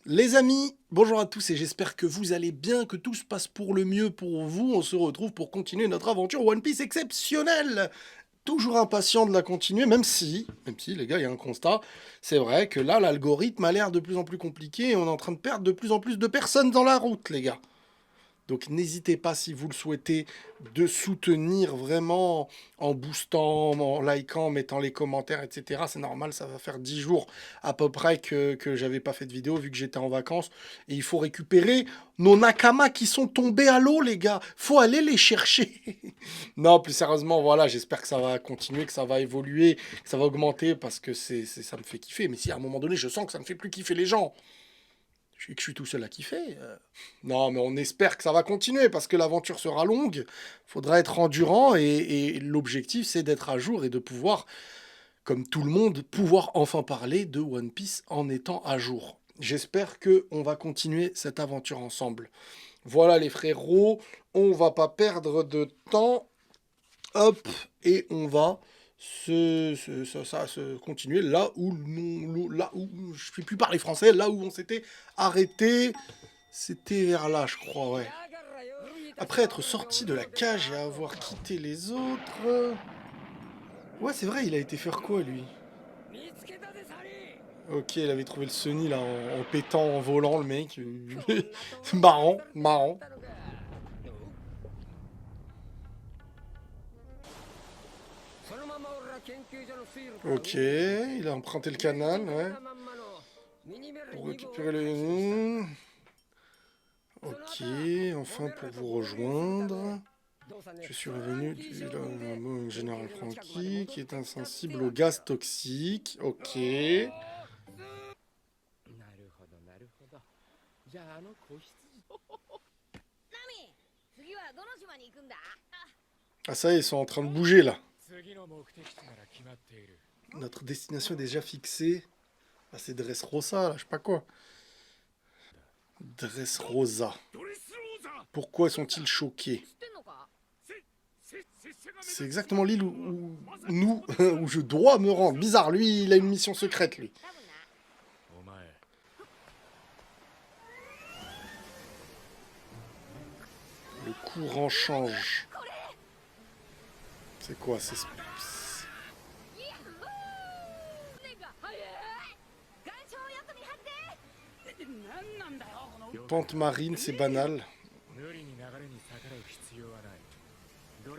Les amis, bonjour à tous et j'espère que vous allez bien, que tout se passe pour le mieux pour vous. On se retrouve pour continuer notre aventure One Piece exceptionnelle. Toujours impatient de la continuer, même si les gars, il y a un constat. C'est vrai que là, l'algorithme a l'air de plus en plus compliqué et on est en train de perdre de plus en plus de personnes dans la route, les gars. Donc n'hésitez pas, si vous le souhaitez, de soutenir vraiment en boostant, en likant, en mettant les commentaires, etc. C'est normal, ça va faire 10 jours à peu près que j'avais pas fait de vidéo vu que j'étais en vacances. Et il faut récupérer nos nakamas qui sont tombés à l'eau, les gars. Faut aller les chercher. Non, plus sérieusement, voilà, j'espère que ça va continuer, que ça va évoluer, que ça va augmenter parce que ça me fait kiffer. Mais si à un moment donné, je sens que ça me fait plus kiffer les gens et que je suis tout seul à kiffer. Non, mais on espère que ça va continuer parce que l'aventure sera longue. Faudra être endurant et l'objectif c'est d'être à jour et de pouvoir, comme tout le monde, pouvoir enfin parler de One Piece en étant à jour. J'espère que on va continuer cette aventure ensemble. Voilà les frérots, on va pas perdre de temps. Hop, et on va se continuer là où je ne sais plus parler français, là où on s'était arrêté. C'était vers là, je crois, ouais. Après être sorti de la cage et avoir quitté les autres. Ouais, c'est vrai, il a été faire quoi, lui? Ok, il avait trouvé le Sunny là en pétant, en volant, le mec. Marrant, marrant. Ok, il a emprunté le canal, ouais. Pour récupérer les... Ok, enfin pour vous rejoindre. Je suis revenu du général Franky qui est insensible au gaz toxique. Ok. Ah ça y est, ils sont en train de bouger là. Notre destination est déjà fixée. Ah, c'est Dressrosa, là, je sais pas quoi. Dressrosa. Pourquoi sont-ils choqués? C'est exactement l'île où je dois me rendre. Bizarre, lui, il a une mission secrète, lui. Le courant change. C'est quoi? C'est... Pente marine, c'est banal.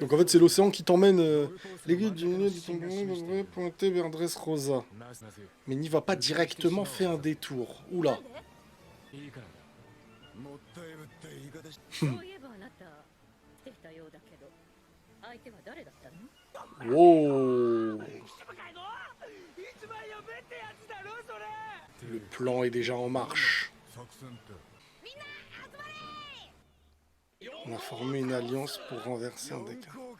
Donc en fait, c'est l'océan qui t'emmène. L'aiguille du milieu du tombeau pointer vers Dressrosa. Mais n'y va pas directement, fais un détour. Oula. Wow. Le plan est déjà en marche. On a formé une alliance pour renverser un décor.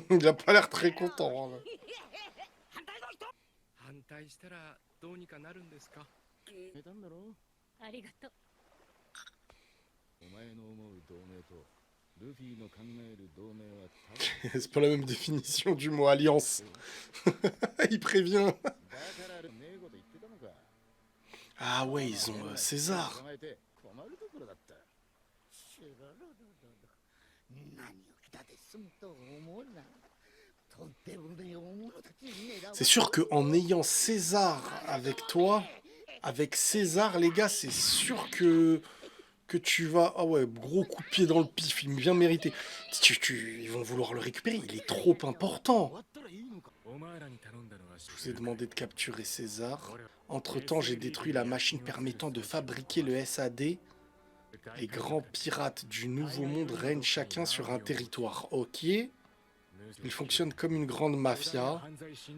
Il a pas l'air très content. Hein. C'est pas la même définition du mot alliance. Il prévient. Ah ouais, ils ont César. C'est sûr qu'en ayant César avec toi, avec César, les gars, c'est sûr que tu vas... Ah ouais, gros coup de pied dans le pif, il bien mérité. Ils vont vouloir le récupérer, il est trop important. Je vous ai demandé de capturer César. Entre-temps, j'ai détruit la machine permettant de fabriquer le SAD. Les grands pirates du Nouveau Monde règnent chacun sur un territoire. Ok. Ils fonctionnent comme une grande mafia,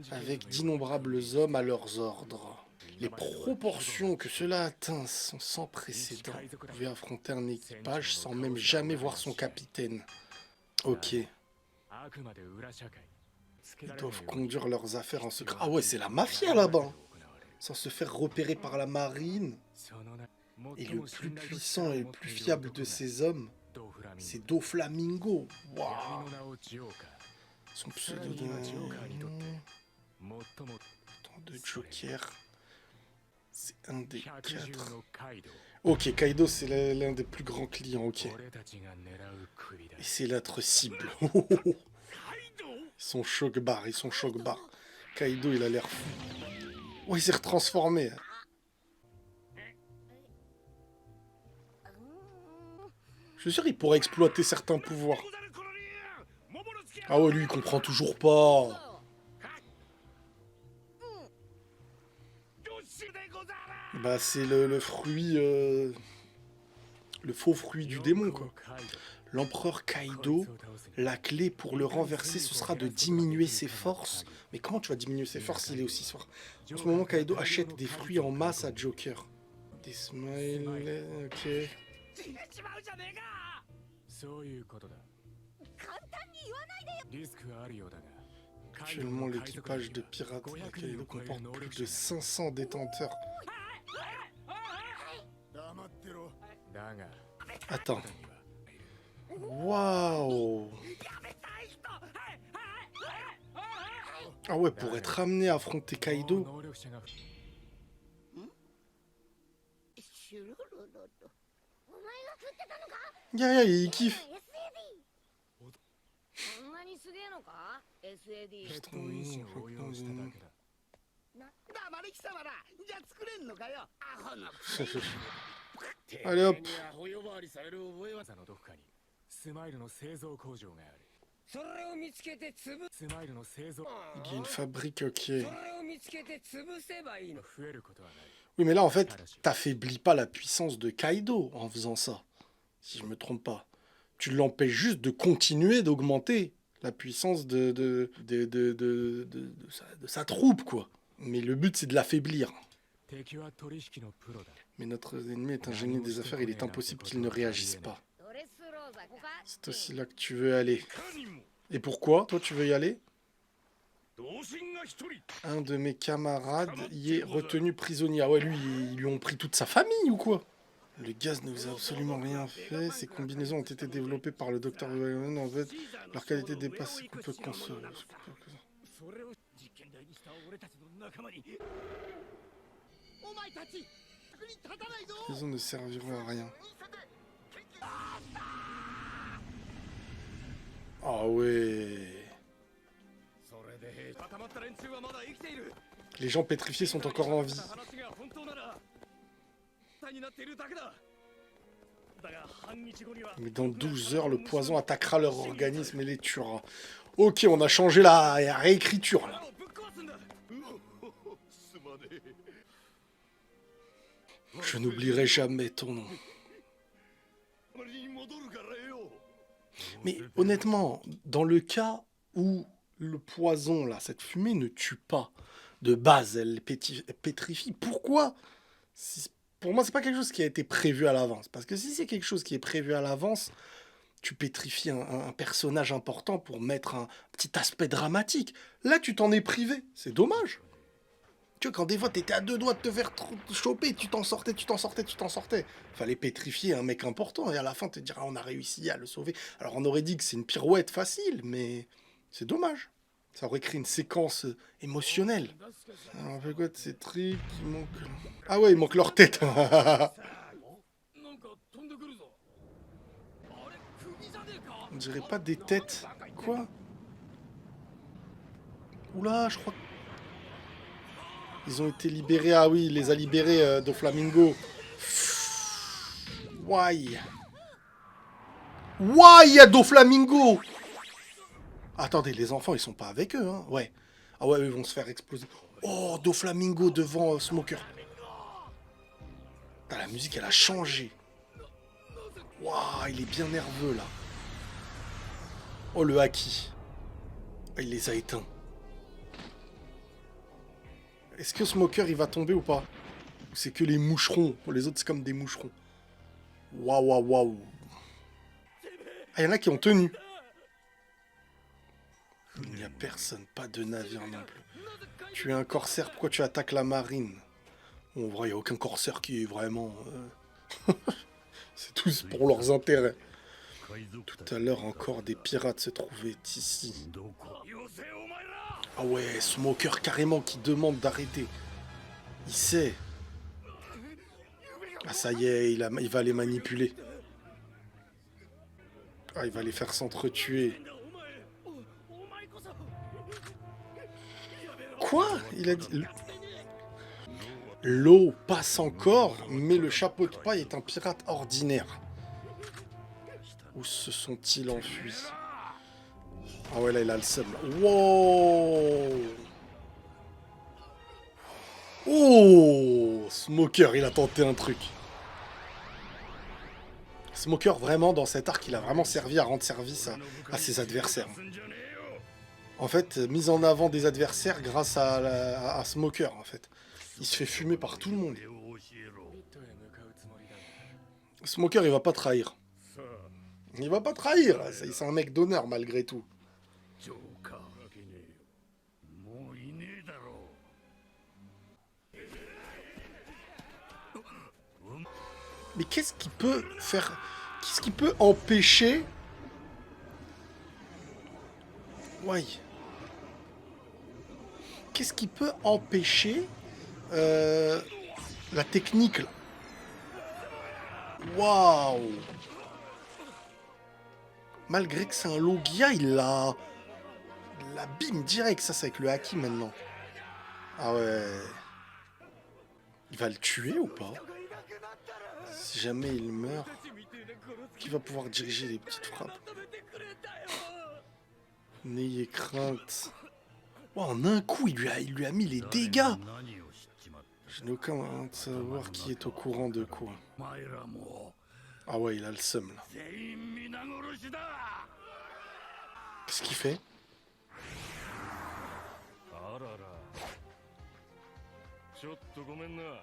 avec d'innombrables hommes à leurs ordres. Les proportions que cela atteint sont sans précédent. Vous pouvez affronter un équipage sans même jamais voir son capitaine. Ok. Ils doivent conduire leurs affaires en secret. Ah ouais, c'est la mafia là-bas. Sans se faire repérer par la marine. Et le plus puissant et le plus fiable de ces hommes, c'est Doflamingo. Waouh. Son pseudo de... Tant de Joker. C'est un des 4. Ok, Kaido, c'est l'un des plus grands clients, ok. Et c'est notre cible. Ils sont choc-barres, ils sont choc-barres. Kaido, il a l'air fou. Oh, il s'est retransformé. Je suis sûr qu'il pourrait exploiter certains pouvoirs. Ah ouais, lui, il comprend toujours pas. Bah, c'est le fruit... le faux fruit du démon, quoi. L'empereur Kaido, la clé pour le renverser, ce sera de diminuer ses forces. Mais comment tu vas diminuer ses forces s'il est aussi fort? En ce moment, Kaido achète des fruits en masse à Joker. Des smileys, ok. Actuellement, l'équipage de pirates de Kaido comporte plus de 500 détenteurs. Attends. Waouh! Ah ouais, pour être amené à affronter Kaido. Il kiffe. Allez hop. Il y a une fabrique, ok. Oui, mais là, en fait, t'affaiblis pas la puissance de Kaido en faisant ça. Si je me trompe pas. Tu l'empêches juste de continuer d'augmenter la puissance de sa troupe, quoi. Mais le but, c'est de l'affaiblir. Mais notre ennemi est un génie des affaires, il est impossible qu'il ne réagisse pas. C'est aussi là que tu veux aller. Et pourquoi, toi, tu veux y aller? Un de mes camarades y est retenu prisonnier. Ah ouais, lui, ils lui ont pris toute sa famille ou quoi? Le gaz ne vous a absolument rien fait. Ces combinaisons ont été développées par le docteur Wayman. En fait, leur qualité dépasse ce qu'on peut concevoir. Les ne serviront à rien. Ah ouais. Les gens pétrifiés sont encore en vie. Mais dans 12 heures, le poison attaquera leur organisme et les tuera. Ok, on a changé la réécriture là. Je n'oublierai jamais ton nom. Mais honnêtement, dans le cas où le poison, là, cette fumée ne tue pas, de base, elle pétrifie, pourquoi? Pour moi, c'est pas quelque chose qui a été prévu à l'avance. Parce que si c'est quelque chose qui est prévu à l'avance, tu pétrifies un personnage important pour mettre un petit aspect dramatique. Là, tu t'en es privé. C'est dommage. Tu vois, quand des fois, t'étais à deux doigts de te faire choper, tu t'en sortais. Fallait pétrifier un mec important et à la fin, te dire, ah, on a réussi à le sauver. Alors, on aurait dit que c'est une pirouette facile, mais c'est dommage. Ça aurait créé une séquence émotionnelle. Alors, on fait quoi de ces trucs? Il manque... Ah ouais, il manque leur tête. On dirait pas des têtes. Quoi? Oula, je crois... Ils ont été libérés. Ah oui, il les a libérés, Doflamingo. Why? Why, Doflamingo? Attendez, les enfants, ils sont pas avec eux, hein? Ouais. Ah ouais, ils vont se faire exploser. Oh, Doflamingo devant Smoker. Ah, la musique, elle a changé. Waouh, il est bien nerveux, là. Oh, le haki. Oh, il les a éteints. Est-ce que Smoker, il va tomber ou pas? Ou c'est que les moucherons? Les autres, c'est comme des moucherons. Waouh, waouh, waouh. Ah, il y en a qui ont tenu. Il n'y a personne, pas de navire non plus. Tu es un corsaire, pourquoi tu attaques la marine? Bon, en vrai, il n'y a aucun corsaire qui est vraiment... c'est tous pour leurs intérêts. Tout à l'heure, encore des pirates se trouvaient ici. Ah ouais, Smoker carrément qui demande d'arrêter. Il sait. Ah ça y est, il va les manipuler. Ah, il va les faire s'entretuer. Quoi? Il a dit... L'eau passe encore, mais le chapeau de paille est un pirate ordinaire. Où se sont-ils enfuis? Ah ouais, là, il a le seum. Wow! Oh! Smoker, il a tenté un truc. Smoker, vraiment, dans cet arc, il a vraiment servi à rendre service à ses adversaires. En fait, mise en avant des adversaires grâce à Smoker, en fait. Il se fait fumer par tout le monde. Smoker, il va pas trahir. Il va pas trahir. C'est un mec d'honneur, malgré tout. Mais qu'est-ce qui peut faire... Qu'est-ce qui peut empêcher... Ouais. Qu'est-ce qui peut empêcher... la technique, là. Waouh! Malgré que c'est un Logia, il l'a bim direct. Ça, c'est avec le haki maintenant. Ah ouais. Il va le tuer ou pas? Si jamais il meurt, qui va pouvoir diriger les petites frappes? N'ayez crainte. Oh, en un coup, il lui a mis les dégâts. Je n'ai aucun moyen de savoir qui est au courant de quoi. Ah ouais, il a le seum là. Qu'est-ce qu'il fait?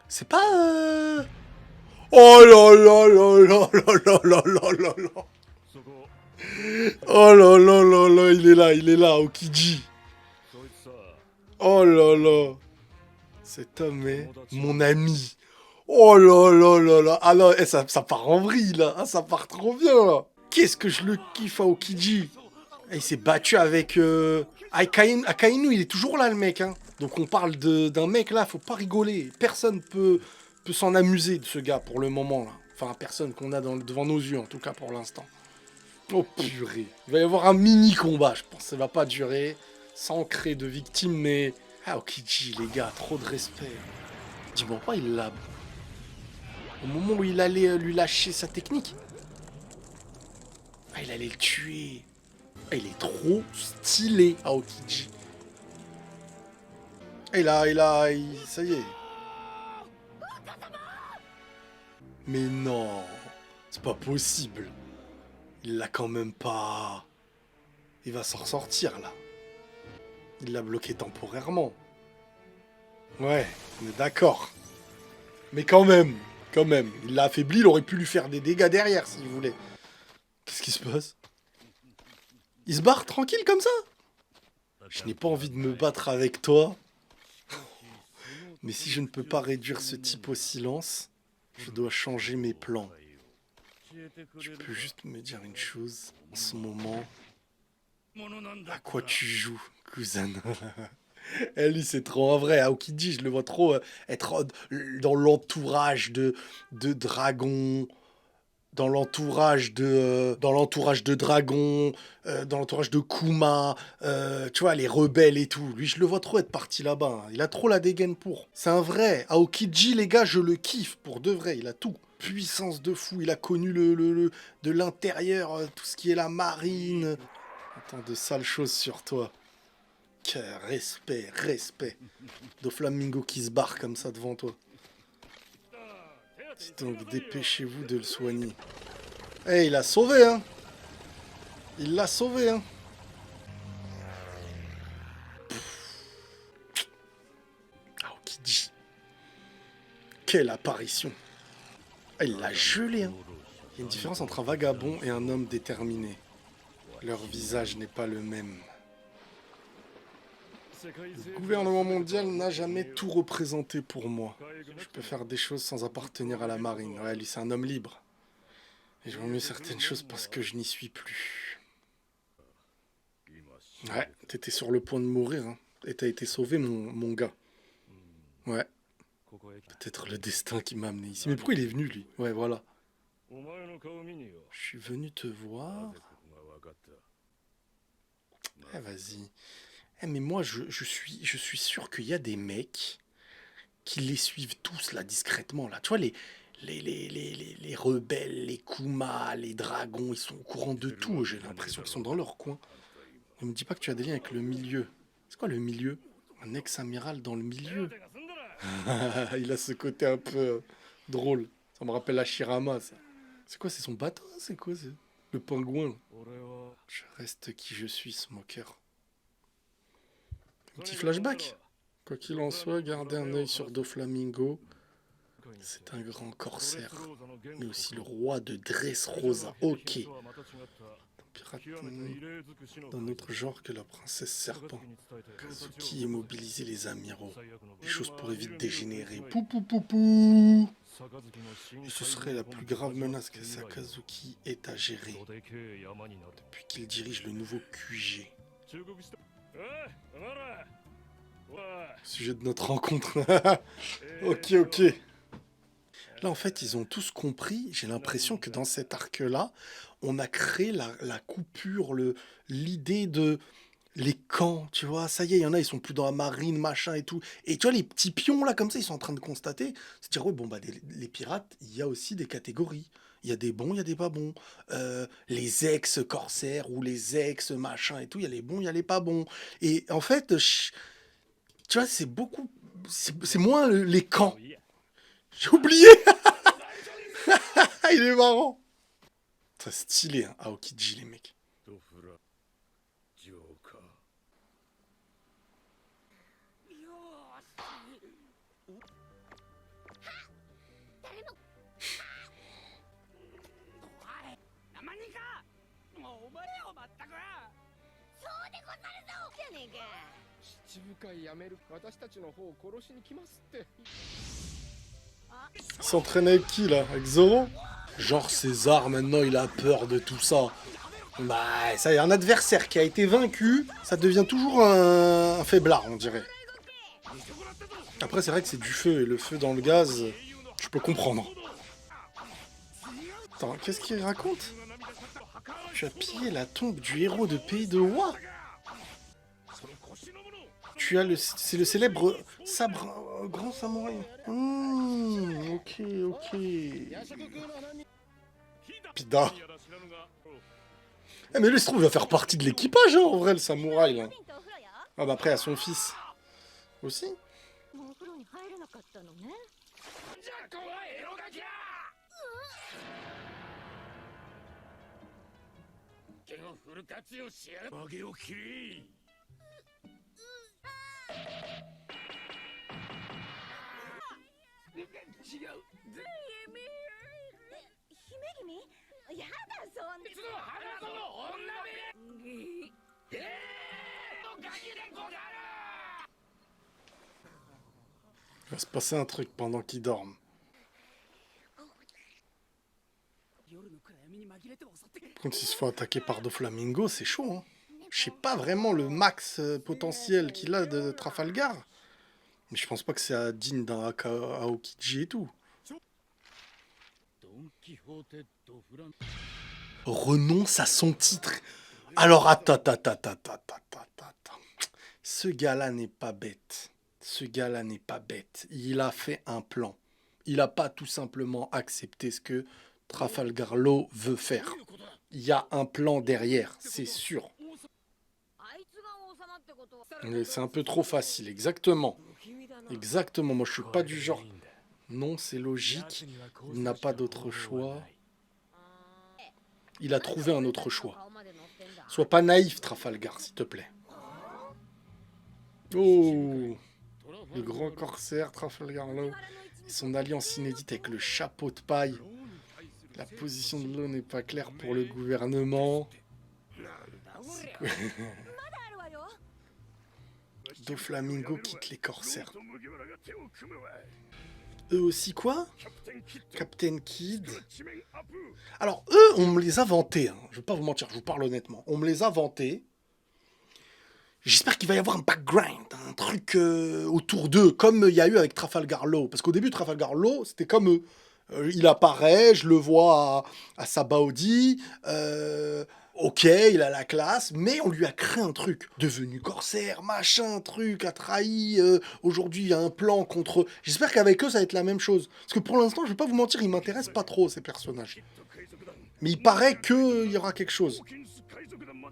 C'est pas... Oh là là là là là là là là là. Oh là là là là, il est là, Aokiji. Oh là là. Cet homme est mon ami. Oh là là là là. Ah non, ça part en vrille là. Ah, ça part trop bien là. Qu'est-ce que je le kiffe, Aokiji. Il s'est battu avec... Akainu, il est toujours là le mec. Hein. Donc on parle d'un mec là, faut pas rigoler. Personne peut s'en amuser de ce gars pour le moment là. Enfin, personne qu'on a devant nos yeux en tout cas pour l'instant. Oh purée. Il va y avoir un mini combat, je pense. Ça va pas durer. Sans créer de victimes, mais... Ah, Aokiji, les gars, trop de respect. Dis-moi pas, il l'a... Au moment où il allait lui lâcher sa technique. Ah, il allait le tuer. Ah, il est trop stylé, Aokiji. Et là, ça y est. Mais non, c'est pas possible. Il l'a quand même pas... Il va s'en ressortir, là. Il l'a bloqué temporairement. Ouais, on est d'accord. Mais quand même. Il l'a affaibli, il aurait pu lui faire des dégâts derrière, s'il voulait. Qu'est-ce qui se passe? Il se barre tranquille comme ça? Je n'ai pas envie de me battre avec toi. Mais si je ne peux pas réduire ce type au silence, je dois changer mes plans. Tu peux juste me dire une chose, en ce moment... À quoi tu joues, cousin? Lui, c'est trop un vrai. Aokiji, je le vois trop être dans l'entourage de dragons, dans l'entourage de dragons, dans l'entourage de Kuma, tu vois, les rebelles et tout. Lui, je le vois trop être parti là-bas. Hein. Il a trop la dégaine pour. C'est un vrai. Aokiji, les gars, je le kiffe pour de vrai. Il a tout. Puissance de fou. Il a connu de l'intérieur, tout ce qui est la marine. Attends, de sales choses sur toi. Respect. Doflamingo qui se barre comme ça devant toi. Donc dépêchez-vous de le soigner. Eh, il l'a sauvé, hein. Il l'a sauvé, hein. Ah, qui dit. Quelle apparition. Ah, il l'a gelé, hein. Il y a une différence entre un vagabond et un homme déterminé. Leur visage n'est pas le même. Le gouvernement mondial n'a jamais tout représenté pour moi. Je peux faire des choses sans appartenir à la marine. Ouais, lui, c'est un homme libre. Et je vois mieux certaines choses parce que je n'y suis plus. Ouais, t'étais sur le point de mourir, hein. Et t'as été sauvé, mon gars. Ouais, peut-être le destin qui m'a amené ici. Mais pourquoi il est venu, lui? Ouais, voilà. Je suis venu te voir. Eh, vas-y. Eh, mais moi, je suis sûr qu'il y a des mecs qui les suivent tous, là, discrètement, là. Tu vois, les rebelles, les Kuma, les dragons, ils sont au courant de tout. J'ai l'impression qu'ils sont dans leur coin. Ne me dis pas que tu as des liens avec le milieu. C'est quoi le milieu? Un ex-amiral dans le milieu? Il a ce côté un peu drôle. Ça me rappelle Hashirama, ça. C'est quoi, c'est son bateau? C'est quoi, le pingouin, là? Je reste qui je suis, ce moqueur. Un petit flashback. Quoi qu'il en soit, gardez un œil sur Doflamingo. C'est un grand corsaire, mais aussi le roi de Dressrosa. Ok. Pirate d'un autre genre que la princesse serpent. Kazuki immobilisait les amiraux. Les choses pourraient vite dégénérer. Pou pou pou pou. Et ce serait la plus grave menace que Sakazuki ait à gérer depuis qu'il dirige le nouveau QG. Sujet de notre rencontre. Ok, ok. Là, en fait, ils ont tous compris. J'ai l'impression que dans cet arc-là, on a créé la coupure, l'idée de les camps, tu vois. Ça y est, il y en a, ils sont plus dans la marine, machin et tout. Et tu vois, les petits pions, là, comme ça, ils sont en train de constater. C'est dire, ouais, bon, bah, les pirates, il y a aussi des catégories. Il y a des bons, il y a des pas bons. Les ex-corsaires ou les ex-machin et tout, il y a les bons, il y a les pas bons. Et en fait, tu vois, c'est beaucoup. C'est moins les camps. J'ai oublié. Il est marrant. Très stylé, hein, Aokiji, les mecs. Il s'entraîne avec qui, là? Avec Zoro? Genre César, maintenant, il a peur de tout ça. Bah, ça y est, un adversaire qui a été vaincu, ça devient toujours un faiblard, on dirait. Après, c'est vrai que c'est du feu, et le feu dans le gaz, je peux comprendre. Attends, qu'est-ce qu'il raconte? Tu as pillé la tombe du héros de Pays de Roi. C'est le célèbre sabre grand samouraï. Ok, ok. Pida. Eh, mais lui, il se trouve, il va faire partie de l'équipage, hein, en vrai, le samouraï, là. Ah bah après, à son fils. Aussi. Il va se passer un truc pendant qu'ils dorment. Quand il se fait attaquer par Doflamingo, c'est chaud, hein. Je sais pas vraiment le max potentiel qu'il a de Trafalgar. Mais je pense pas que c'est digne d'un Aokiji et tout. Renonce à son titre. Alors, attends. Ce gars-là n'est pas bête. Ce gars-là n'est pas bête. Il a fait un plan. Il n'a pas tout simplement accepté ce que Trafalgar Law veut faire. Il y a un plan derrière, c'est sûr. Mais c'est un peu trop facile, exactement. Exactement, moi je suis pas du genre. Non, c'est logique. Il n'a pas d'autre choix. Il a trouvé un autre choix. Sois pas naïf, Trafalgar, s'il te plaît. Oh, le grand corsaire Trafalgar Law et son alliance inédite avec le chapeau de paille. La position de Law n'est pas claire pour le gouvernement. Doflamingo quitte les corsaires. Eux aussi quoi? Captain Kid. Alors, eux, on me les a vantés. Hein. Je vais pas vous mentir, je vous parle honnêtement. On me les a vantés. J'espère qu'il va y avoir un background, un truc autour d'eux, comme il y a eu avec Trafalgar Law. Parce qu'au début, Trafalgar Law, c'était comme eux. Il apparaît, je le vois à Sabaody. Ok, il a la classe, mais on lui a créé un truc. Devenu corsaire, machin, truc, a trahi. Aujourd'hui, il y a un plan contre. J'espère qu'avec eux, ça va être la même chose. Parce que pour l'instant, je vais pas vous mentir, ils m'intéressent pas trop, ces personnages. Mais il paraît qu'il y aura quelque chose.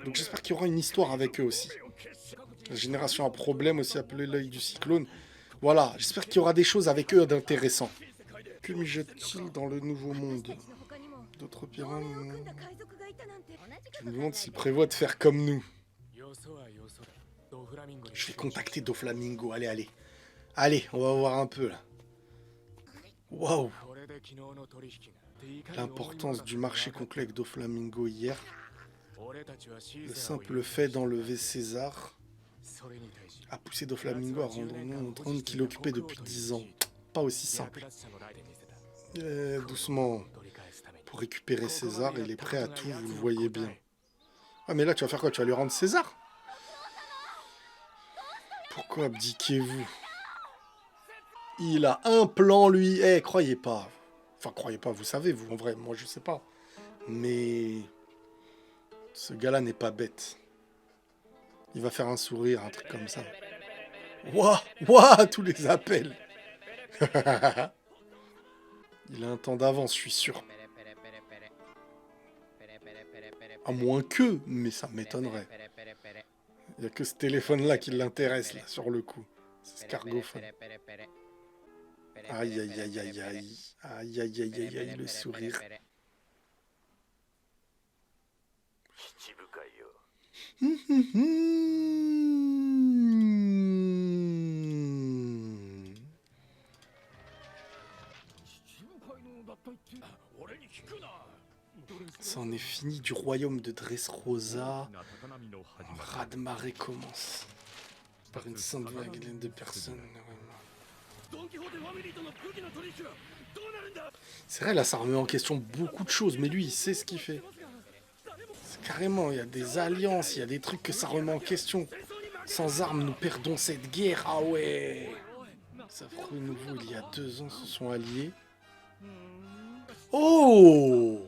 Donc j'espère qu'il y aura une histoire avec eux aussi. La génération à problème, aussi appelée l'œil du cyclone. Voilà, j'espère qu'il y aura des choses avec eux d'intéressant. Que mijote-t-il dans le nouveau monde? D'autres pirates? Je me demande s'ils prévoient de faire comme nous. Je vais contacter Doflamingo. Allez, allez. Allez, on va voir un peu là. Waouh! L'importance du marché conclu avec Doflamingo hier. Le simple fait d'enlever César a poussé Doflamingo à rendre un trône qu'il occupait depuis 10 ans. Pas aussi simple. Doucement. Pour récupérer César, il est prêt à tout, vous le voyez bien. Ah mais là tu vas faire quoi? Tu vas lui rendre César? Pourquoi abdiquez-vous? Il a un plan lui. Eh, croyez pas. Enfin, croyez pas, vous savez, vous, en vrai, moi je sais pas. Mais ce gars-là n'est pas bête. Il va faire un sourire, un truc comme ça. Ouah, ouah, tous les appels. Il a un temps d'avance, je suis sûr. À moins que, mais ça m'étonnerait. Il n'y a que ce téléphone-là qui l'intéresse, là, sur le coup. C'est ce cargophone. Aïe, aïe, aïe, aïe, aïe. Aïe, aïe, aïe, aïe, aïe, le sourire. C'en est fini du royaume de Dressrosa. Raz-de-marée commence. Par une sainte vague de personnes. C'est vrai, là, ça remet en question beaucoup de choses, mais lui, il sait ce qu'il fait. Carrément, il y a des alliances, il y a des trucs que ça remet en question. Sans armes, nous perdons cette guerre. Ah ouais! Les affreux nouveaux, il y a 2 ans, se sont alliés. Oh!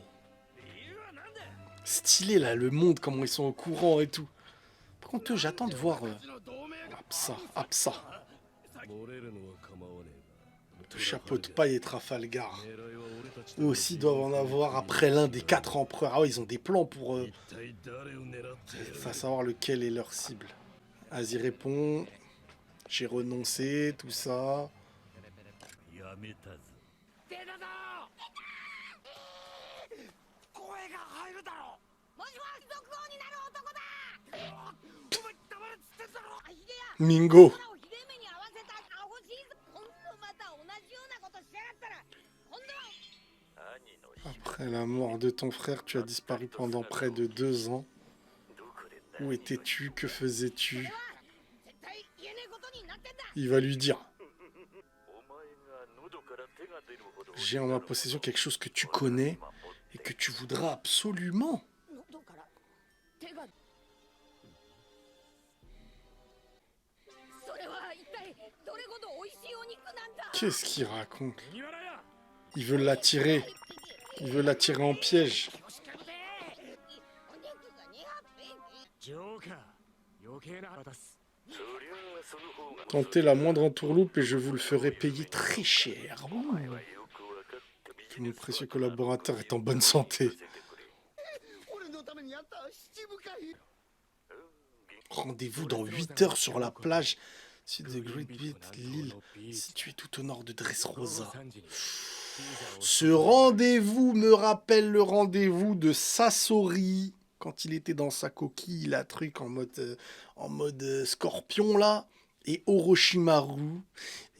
Stylé, là, le monde, comment ils sont au courant et tout. Par contre, j'attends de voir... Absa. Le chapeau de paille et Trafalgar. Eux aussi doivent en avoir après l'un des 4 empereurs. Ah ouais, ils ont des plans pour... savoir lequel est leur cible. Vas-y, répond. J'ai renoncé, tout ça. Mingo. Après la mort de ton frère, tu as disparu pendant près de 2 ans. Où étais-tu? Que faisais-tu? Il va lui dire. J'ai en ma possession quelque chose que tu connais et que tu voudras absolument. Qu'est-ce qu'il raconte? Il veut l'attirer. Il veut l'attirer en piège. Tentez la moindre entourloupe et je vous le ferai payer très cher. Ouh. Que mon précieux collaborateur est en bonne santé. Rendez-vous dans 8 heures sur la plage sud de Great Beat, l'île située tout au nord de Dressrosa. Ce rendez-vous me rappelle le rendez-vous de Sasori quand il était dans sa coquille, la truc en mode scorpion là, et Orochimaru,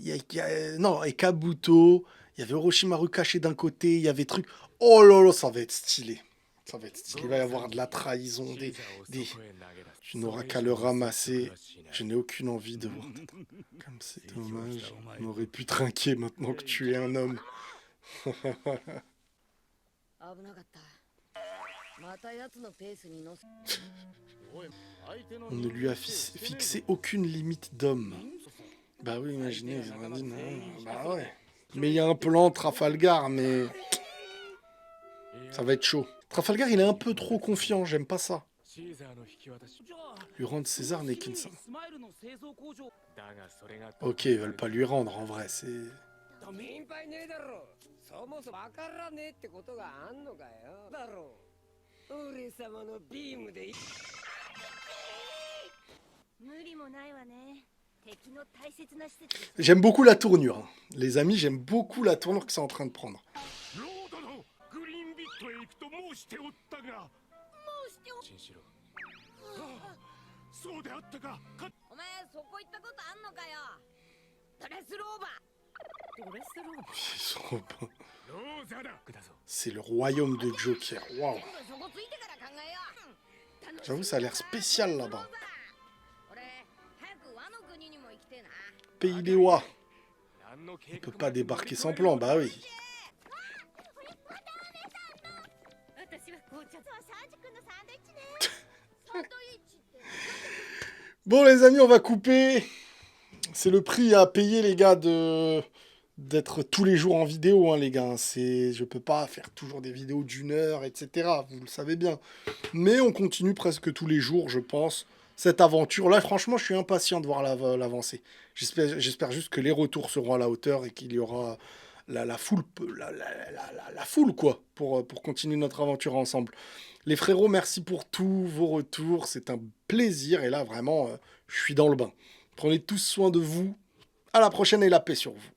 et Kabuto, il y avait Orochimaru caché d'un côté, il y avait truc. Oh là là, ça va être stylé. Ça va être stylé. Il va y avoir de la trahison, Tu n'auras qu'à le ramasser. Je n'ai aucune envie de voir. Comme c'est dommage. On aurait pu trinquer maintenant que tu es un homme. On ne lui a fixé aucune limite d'homme. Bah oui, imaginez, ils auraient dit non. Bah ouais. Mais il y a un plan Trafalgar, mais ça va être chaud. Trafalgar, il est un peu trop confiant, j'aime pas ça. Lui rendre César n'est qu'une simple. Ok, ils veulent pas lui rendre, en vrai, c'est... J'aime beaucoup la tournure. Hein. Les amis, j'aime beaucoup la tournure que c'est en train de prendre. C'est le royaume de Joker. Waouh. J'avoue, ça a l'air spécial là-bas. Pays des Wa. On peut pas débarquer sans plan, bah oui. Bon les amis, on va couper. C'est le prix à payer les gars d'être tous les jours en vidéo, hein, les gars. Je peux pas faire toujours des vidéos d'1 heure, etc. Vous le savez bien. Mais on continue presque tous les jours, je pense, cette aventure. Là, franchement, je suis impatient de voir l'avancée. J'espère juste que les retours seront à la hauteur et qu'il y aura la foule, la foule, quoi, pour continuer notre aventure ensemble. Les frérots, merci pour tous vos retours. C'est un plaisir. Et là, vraiment, je suis dans le bain. Prenez tous soin de vous. À la prochaine et la paix sur vous.